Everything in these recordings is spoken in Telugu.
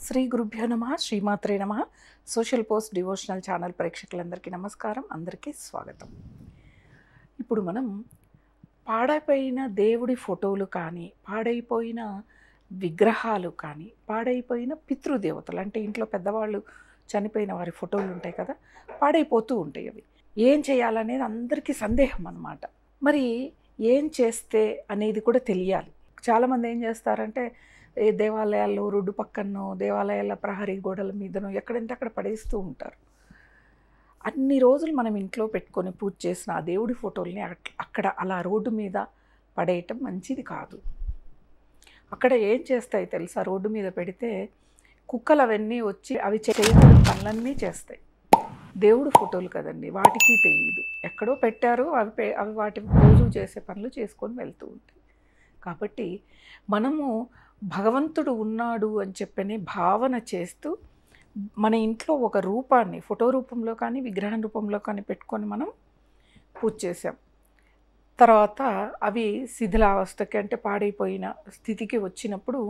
శ్రీ గురుభ్యో నమః శ్రీమాత్రే నమః సోషల్ పోస్ట్ డివోషనల్ ఛానల్ ప్రేక్షకులందరికీ నమస్కారం, అందరికీ స్వాగతం. ఇప్పుడు మనం పాడైపోయిన దేవుడి ఫోటోలు కానీ, పాడైపోయిన విగ్రహాలు కానీ, పాడైపోయిన పితృదేవతలు అంటే ఇంట్లో పెద్దవాళ్ళు చనిపోయిన వారి ఫోటోలు ఉంటాయి కదా, పాడైపోతూ ఉంటాయి. అవి ఏం చేయాలనేది అందరికీ సందేహం అన్నమాట. మరి ఏం చేస్తే అనేది కూడా తెలియాలి. చాలామంది ఏం చేస్తారంటే ఏ దేవాలయాల్లో రోడ్డు పక్కనో, దేవాలయాల ప్రహరీ గోడల మీదనో ఎక్కడంటే అక్కడ పడేస్తూ ఉంటారు. అన్ని రోజులు మనం ఇంట్లో పెట్టుకొని పూజ చేసిన ఆ దేవుడి ఫోటోల్ని అక్కడ అలా రోడ్డు మీద పడేయటం మంచిది కాదు. అక్కడ ఏం చేస్తాయి తెలుసా? రోడ్డు మీద పెడితే కుక్కలు అవన్నీ వచ్చి అవి చేయకూడని పనులన్నీ చేస్తాయి. దేవుడు ఫోటోలు కదండి, వాటికి తెలియదు. ఎక్కడో పెట్టారు, అవి వాటి రోజు చేసే పనులు చేసుకొని వెళ్తూ ఉంటాయి. కాబట్టి మనము భగవంతుడు ఉన్నాడు అని చెప్పని భావన చేస్తూ మన ఇంట్లో ఒక రూపాన్ని ఫోటో రూపంలో కానీ విగ్రహం రూపంలో కానీ పెట్టుకొని మనం పూజ చేసాం. తర్వాత అవి శిథిలావస్థకి అంటే పాడైపోయిన స్థితికి వచ్చినప్పుడు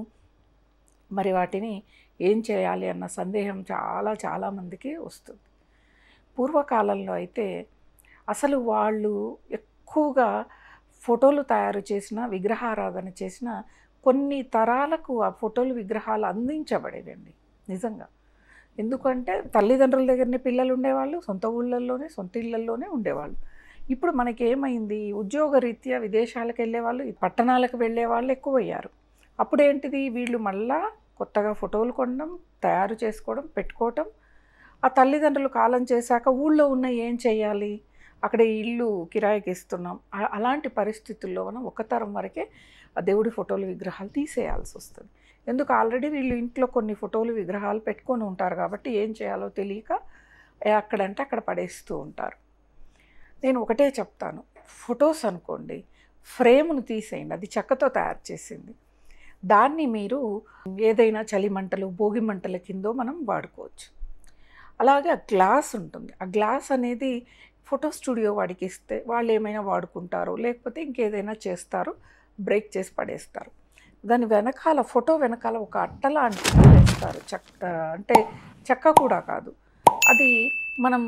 మరి వాటిని ఏం చేయాలి అన్న సందేహం చాలామందికి వస్తుంది. పూర్వకాలంలో అయితే అసలు వాళ్ళు ఎక్కువగా ఫోటోలు తయారు చేసిన, విగ్రహారాధన చేసిన కొన్ని తరాలకు ఆ ఫోటోలు విగ్రహాలు అందించబడేదండి నిజంగా. ఎందుకంటే తల్లిదండ్రుల దగ్గరనే పిల్లలు ఉండేవాళ్ళు, సొంత ఊళ్ళల్లోనే సొంత ఇళ్ళల్లోనే ఉండేవాళ్ళు. ఇప్పుడు మనకేమైంది, ఉద్యోగరీత్యా విదేశాలకు వెళ్ళేవాళ్ళు, పట్టణాలకు వెళ్ళే వాళ్ళు ఎక్కువయ్యారు. అప్పుడేంటిది, వీళ్ళు మళ్ళా కొత్తగా ఫోటోలు కొనడం, తయారు చేసుకోవడం, పెట్టుకోవటం. ఆ తల్లిదండ్రులు కాలం చేశాక ఊళ్ళో ఉన్న ఏం చేయాలి, అక్కడ ఇల్లు కిరాయికి ఇస్తున్నాం. అలాంటి పరిస్థితుల్లో మనం ఒక తరం వరకే ఆ దేవుడి ఫోటోలు విగ్రహాలు తీసేయాల్సి వస్తుంది. ఎందుకు, ఆల్రెడీ వీళ్ళు ఇంట్లో కొన్ని ఫోటోలు విగ్రహాలు పెట్టుకొని ఉంటారు కాబట్టి ఏం చేయాలో తెలియక అక్కడంటే అక్కడ పడేస్తూ ఉంటారు. నేను ఒకటే చెప్తాను, ఫొటోస్ అనుకోండి, ఫ్రేమ్ను తీసేయండి, అది చెక్కతో తయారు చేసింది. దాన్ని మీరు ఏదైనా చలిమంటలు, భోగి మంటల కిందో మనం వాడుకోవచ్చు. అలాగే ఆ గ్లాస్ ఉంటుంది, ఆ గ్లాస్ అనేది ఫోటో స్టూడియో వాడికి ఇస్తే వాళ్ళు ఏమైనా వాడుకుంటారు, లేకపోతే ఇంకేదైనా చేస్తారు, బ్రేక్ చేసి పడేస్తారు. దాని వెనకాల, ఫోటో వెనకాల ఒక అట్టలాంటిది వేస్తారు, అంటే చెక్క కూడా కాదు, అది మనం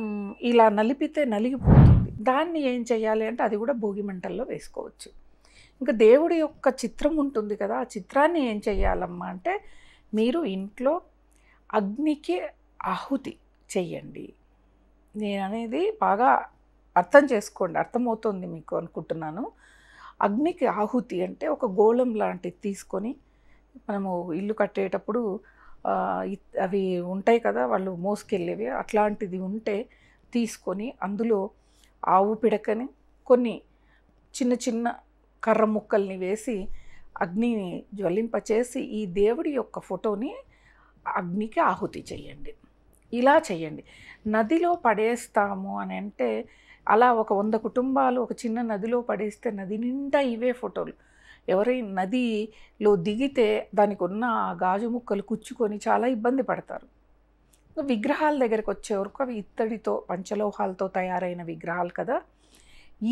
ఇలా నలిపితే నలిగిపోతుంది. దాన్ని ఏం చేయాలి అంటే అది కూడా భోగి మంటల్లో వేసుకోవచ్చు. ఇంకా దేవుడి యొక్క చిత్రం ఉంటుంది కదా, ఆ చిత్రాన్ని ఏం చేయాలమ్మా అంటే మీరు ఇంట్లో అగ్నికి ఆహుతి చెయ్యండి. నేను అనేది బాగా అర్థం చేసుకోండి, అర్థమవుతుంది మీకు అనుకుంటున్నాను. అగ్నికి ఆహుతి అంటే ఒక గోళం లాంటిది తీసుకొని, మనము ఇల్లు కట్టేటప్పుడు అవి ఉంటాయి కదా, వాళ్ళు మోసుకెళ్ళేవి, అట్లాంటిది ఉంటే తీసుకొని అందులో ఆవు పిడకని కొన్ని చిన్న చిన్న కర్ర ముక్కల్ని వేసి అగ్నిని జ్వలింపచేసి ఈ దేవుడి యొక్క ఫోటోని అగ్నికి ఆహుతి చెయ్యండి. ఇలా చెయ్యండి. నదిలో పడేస్తాము అని అంటే అలా ఒక 100 కుటుంబాలు ఒక చిన్న నదిలో పడేస్తే నది నిండా ఇవే ఫోటోలు. ఎవరైనా నదిలో దిగితే దానికి ఉన్న గాజు ముక్కలు కుచ్చుకొని చాలా ఇబ్బంది పడతారు. విగ్రహాల దగ్గరికి వచ్చే వరకు అవి ఇత్తడితో, పంచలోహాలతో తయారైన విగ్రహాలు కదా,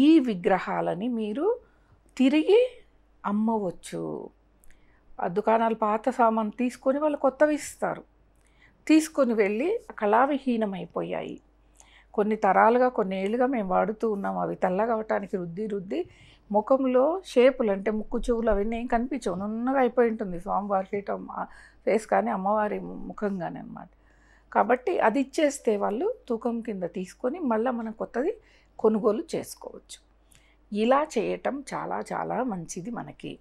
ఈ విగ్రహాలని మీరు తిరిగి అమ్మవచ్చు. ఆ దుకాణాలు పాత సామాను తీసుకొని వాళ్ళు కొత్తవి ఇస్తారు. తీసుకొని వెళ్ళి కళావిహీనమైపోయాయి. కొన్ని తరాలుగా, కొన్ని ఏళ్ళుగా మేము వాడుతూ ఉన్నాం. అవి తెల్లగా అవటానికి రుద్ది ముఖంలో షేపులు అంటే ముక్కు, చెవులు అవన్నీ ఏం కనిపించవు, నున్నగా అయిపోయి ఉంటుంది స్వామివారి ఫేస్ కానీ అమ్మవారి ముఖం కానీ అనమాట. కాబట్టి అది ఇచ్చేస్తే వాళ్ళు తూకం కింద తీసుకొని మళ్ళీ మనం కొత్తది కొనుగోలు చేసుకోవచ్చు. ఇలా చేయటం చాలా మంచిది మనకి.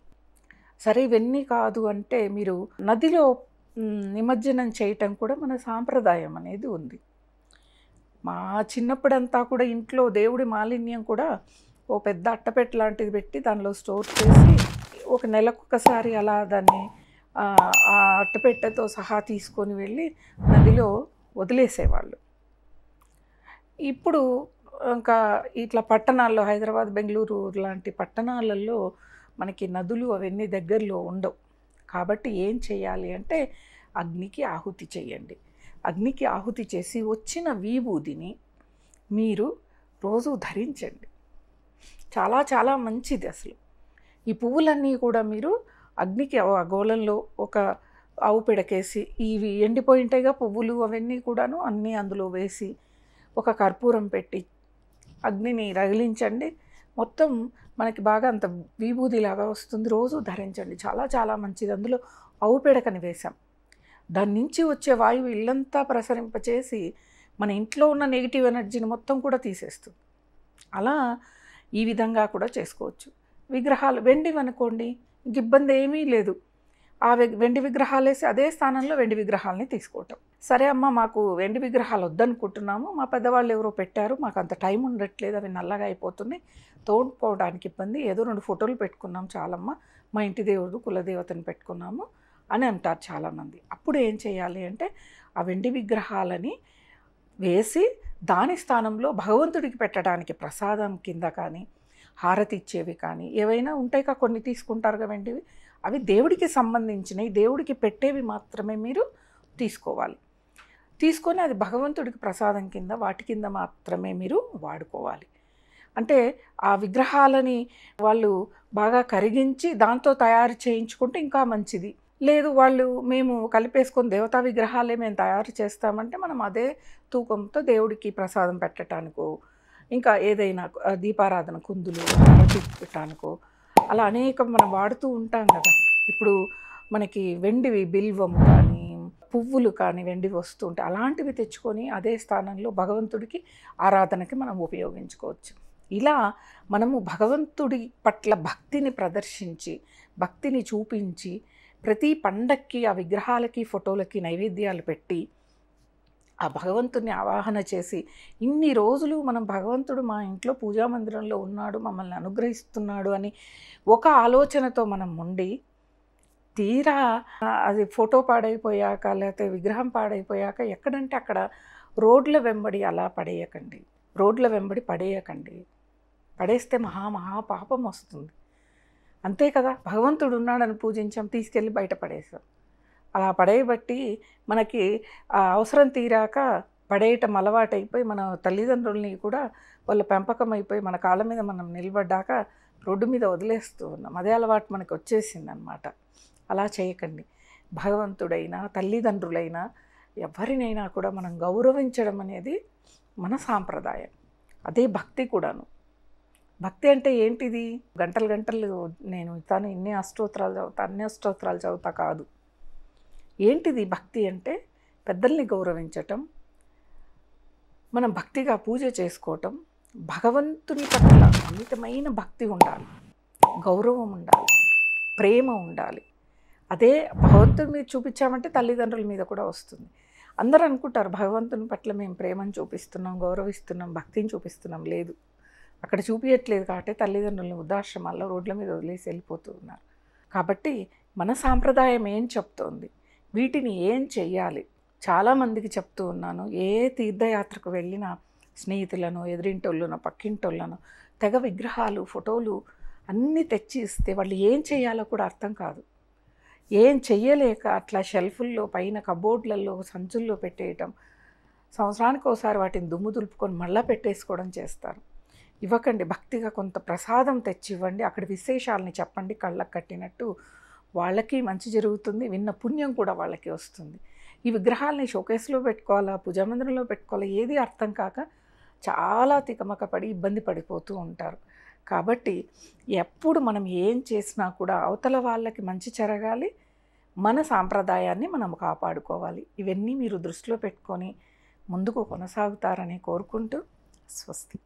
సరే, ఇవన్నీ కాదు అంటే మీరు నదిలో నిమజ్జనం చేయటం కూడా మన సాంప్రదాయం అనేది ఉంది. మా చిన్నప్పుడంతా కూడా ఇంట్లో దేవుడి మాలిన్యం కూడా ఓ పెద్ద అట్టపెట్ట లాంటిది పెట్టి దానిలో స్టోర్ చేసి ఒక నెలకొకసారి అలా దాన్ని ఆ అట్టపెట్టెతో సహా తీసుకొని వెళ్ళి నదిలో వదిలేసేవాళ్ళు. ఇప్పుడు ఇంకా ఇట్లా పట్టణాల్లో, హైదరాబాద్, బెంగళూరు లాంటి పట్టణాలలో మనకి నదులు అవన్నీ దగ్గరలో ఉండవు. కాబట్టి ఏం చేయాలి అంటే అగ్నికి ఆహుతి చేయండి. అగ్నికి ఆహుతి చేసి వచ్చిన విభూదిని మీరు రోజు ధరించండి. చాలా మంచిది అసలు. ఈ పువ్వులన్నీ కూడా మీరు అగ్నికి ఆ గోళంలో ఒక ఆవు పిడకేసి ఇవి ఎండిపోయి ఉంటాయిగా పువ్వులు అవన్నీ కూడాను అన్నీ అందులో వేసి ఒక కర్పూరం పెట్టి అగ్నిని రగిలించండి. మొత్తం మనకి బాగా అంత విభూదిలాగా వస్తుంది. రోజు ధరించండి. చాలా చాలా మంచిది. అందులో ఆవు పిడకని వేసాం. దాని నుంచి వచ్చే వాయువు ఇల్లంతా ప్రసరింపచేసి మన ఇంట్లో ఉన్న నెగిటివ్ ఎనర్జీని మొత్తం కూడా తీసేస్తుంది. అలా ఈ విధంగా కూడా చేసుకోవచ్చు. విగ్రహాలు వెండివనుకోండి, ఇంక ఇబ్బంది ఏమీ లేదు. ఆ వెండి విగ్రహాలు వేసి అదే స్థానంలో వెండి విగ్రహాలని తీసుకోవటం. సరే అమ్మ, మాకు వెండి విగ్రహాలు వద్దనుకుంటున్నాము, మా పెద్దవాళ్ళు ఎవరో పెట్టారు, మాకు అంత టైం ఉండట్లేదు, అవి నల్లగా అయిపోతున్నాయి, తోడుకోవడానికి ఇబ్బంది, ఏదో 2 ఫోటోలు పెట్టుకున్నాం చాలమ్మ, మా ఇంటి దేవుడు కులదేవతని పెట్టుకున్నాము అని అంటారు చాలామంది. అప్పుడు ఏం చేయాలి అంటే ఆ వెండి విగ్రహాలని వేసి దాని స్థానంలో భగవంతుడికి పెట్టడానికి ప్రసాదం కింద కానీ హారతి ఇచ్చేవి కానీ ఏవైనా ఉంటాయిగా, కొన్ని తీసుకుంటారుగా వెండివి, అవి దేవుడికి సంబంధించినవి, దేవుడికి పెట్టేవి మాత్రమే మీరు తీసుకోవాలి. తీసుకొని అది భగవంతుడికి ప్రసాదం కింద వాటి కింద మాత్రమే మీరు వాడుకోవాలి. అంటే ఆ విగ్రహాలని వాళ్ళు బాగా కరిగించి దాంతో తయారు చేయించుకుంటే ఇంకా మంచిది. లేదు వాళ్ళు మేము కలిపేసుకొని దేవతా విగ్రహాలే మేము తయారు చేస్తామంటే మనం అదే తూకంతో దేవుడికి ప్రసాదం పెట్టడానికో, ఇంకా ఏదైనా దీపారాధన కుందులు పెట్టడానికో అలా అనేకం మనం వాడుతూ ఉంటాం కదా. ఇప్పుడు మనకి వెండివి బిల్వము కానీ పువ్వులు కానీ వెండివి వస్తుంటే అలాంటివి తెచ్చుకొని అదే స్థానంలో భగవంతుడికి ఆరాధనకి మనం ఉపయోగించుకోవచ్చు. ఇలా మనము భగవంతుడి పట్ల భక్తిని ప్రదర్శించి భక్తిని చూపించి ప్రతి పండక్కి ఆ విగ్రహాలకి ఫోటోలకి నైవేద్యాలు పెట్టి ఆ భగవంతుడిని ఆవాహన చేసి ఇన్ని రోజులు మనం భగవంతుడు మా ఇంట్లో పూజా మందిరంలో ఉన్నాడు, మమ్మల్ని అనుగ్రహిస్తున్నాడు అని ఒక ఆలోచనతో మనం ఉండి తీరా అది ఫోటో పాడైపోయాక లేకపోతే విగ్రహం పాడైపోయాక ఎక్కడంటే అక్కడ రోడ్ల వెంబడి అలా పడేయకండి. రోడ్ల వెంబడి పడేయకండి. పడేస్తే మహా పాపం వస్తుంది. అంతే కదా, భగవంతుడు ఉన్నాడని పూజించాం, తీసుకెళ్ళి బయట పడేసాం. అలా పడేయబట్టి మనకి ఆ అవసరం తీరాక పడేయటం అలవాటైపోయి మన తల్లిదండ్రుల్ని కూడా వాళ్ళ పెంపకం అయిపోయి మన కాళ్ళ మీద మనం నిలబడ్డాక రోడ్డు మీద వదిలేస్తూ ఉన్నాం. అదే అలవాటు మనకు వచ్చేసిందనమాట. అలా చేయకండి. భగవంతుడైనా తల్లిదండ్రులైనా ఎవరినైనా కూడా మనం గౌరవించడం అనేది మన సాంప్రదాయం. అదే భక్తి కూడాను. భక్తి అంటే ఏంటిది? గంటలు గంటలు నేను తాను ఇన్ని అష్టోత్తరాలు చదువుతా, అన్ని అష్టోత్తరాలు చదువుతా కాదు. ఏంటిది భక్తి అంటే? పెద్దల్ని గౌరవించటం, మనం భక్తిగా పూజ చేసుకోవటం, భగవంతుని పట్ల అమితమైన భక్తి ఉండాలి, గౌరవం ఉండాలి, ప్రేమ ఉండాలి. అదే భగవంతుని మీద చూపించామంటే తల్లిదండ్రుల మీద కూడా వస్తుంది. అందరూ అనుకుంటారు భగవంతుని పట్ల మేము ప్రేమను చూపిస్తున్నాం, గౌరవిస్తున్నాం, భక్తిని చూపిస్తున్నాం. లేదు, అక్కడ చూపించట్లేదు కాబట్టి తల్లిదండ్రులను వృద్ధాశ్రమాల్లో రోడ్ల మీద వదిలేసి వెళ్ళిపోతూ ఉన్నారు. కాబట్టి మన సాంప్రదాయం ఏం చెప్తోంది, వీటిని ఏం చెయ్యాలి చాలామందికి చెప్తూ ఉన్నాను. ఏ తీర్థయాత్రకు వెళ్ళినా స్నేహితులను, ఎదురింటోళ్ళను, పక్కింటోళ్ళను తెగ విగ్రహాలు ఫోటోలు అన్నీ తెచ్చి ఇస్తే వాళ్ళు ఏం చేయాలో కూడా అర్థం కాదు. ఏం చెయ్యలేక అట్లా షెల్ఫుల్లో పైన కబోర్డ్లలో సంచుల్లో పెట్టేయటం, సంవత్సరానికి ఒకసారి వాటిని దుమ్ము దులుపుకొని మళ్ళీ పెట్టేసుకోవడం చేస్తారు. ఇవ్వకండి. భక్తిగా కొంత ప్రసాదం తెచ్చి ఇవ్వండి. అక్కడ విశేషాలని చెప్పండి, కళ్ళకు కట్టినట్టు. వాళ్ళకి మంచి జరుగుతుంది, విన్న పుణ్యం కూడా వాళ్ళకి వస్తుంది. ఈ విగ్రహాలని షోకేస్లో పెట్టుకోవాలా, పూజామందిరంలో పెట్టుకోవాలా, ఏది అర్థం కాక చాలా తికమక పడి ఇబ్బంది పడిపోతూ ఉంటారు. కాబట్టి ఎప్పుడు మనం ఏం చేసినా కూడా అవతల వాళ్ళకి మంచి జరగాలి, మన సాంప్రదాయాన్ని మనం కాపాడుకోవాలి. ఇవన్నీ మీరు దృష్టిలో పెట్టుకొని ముందుకు కొనసాగుతారని కోరుకుంటూ స్వస్తి.